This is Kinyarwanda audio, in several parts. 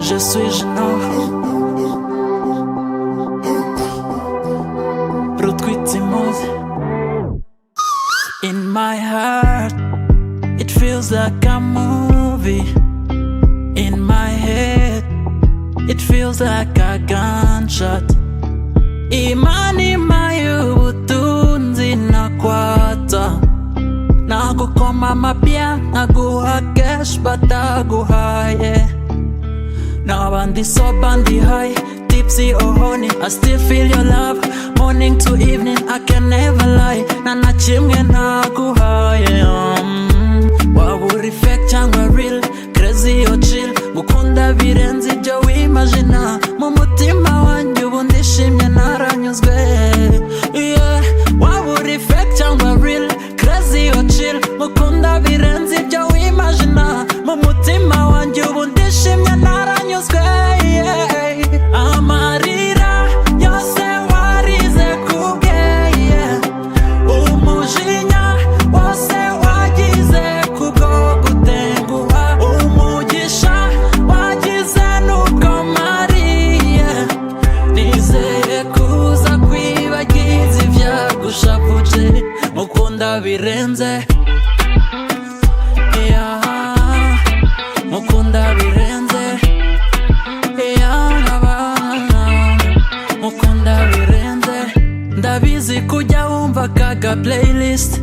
je suis gênant. In my heart, it feels like a movie. In my head, it feels like a gunshot. Imani mayu butunzi nakwata. Nakukoma mapya, naguha cash bataguha, yeah. Now bandi so bandi high, tipsy or honey, I still feel your love. Morning to evening, I can never lie. Nana chimwe naguha, yeah. Waburi fake cyangwa real, crazy or chill. Gukunda birenze ibyo wimagina. Mu mutima wanjye ubu ndishimye naranyuzwe, yeah. Waburi fake cyangwa real, crazy or chill. Gukunda birenze ibyo wimagina. Mu mutima wanjye ubu ndishimye naranyuzwe, yeah. Amarira yose warize kubwe, yeah. Umujinya wose wagize kubwo gutenguha. Umugisha wagize nuko mariye. Nizeye kuza kwibagiza ivyagushavuje. Mukunda birenze, yeah. Mukunda birenze, mukunda birenze. Ndabizi kujya wumva kaga playlist,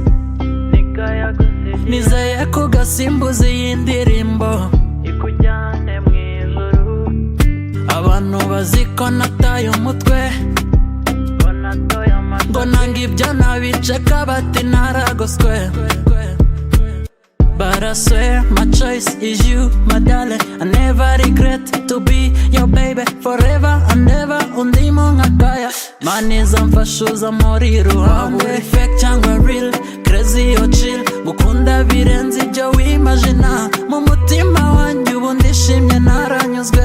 nizeye ko gasimbuza iyi ndirimbo ikujyane mu ijuru. Abantu baziko nataye umutwe, ngo nanga ibyo nabiceka bati naragoswe. But I swear my choice is you, my darling. I never regret to be your baby forever and ever. Undimo ngakaya maniza mfashuza muri ruhande. Waburi fake cyangwa real, crazy or chill. Gukunda birenze ibyo wimagina. Mu mutima wanjye ubu ndishimye naranyuzwe,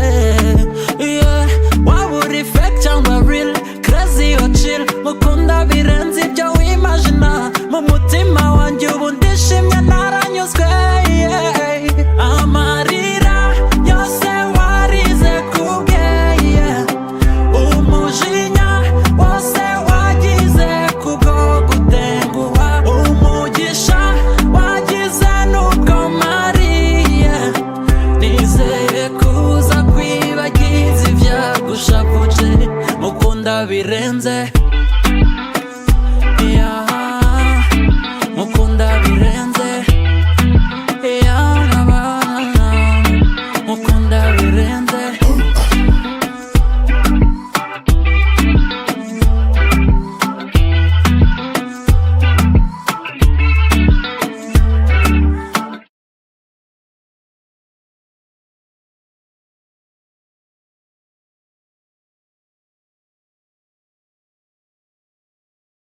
yeah. Waburi fake cyangwa real, crazy or chill. Gukunda birenze ibyo wimagina. Mu mutima wanjye ubu ndishimye naranyuzwe.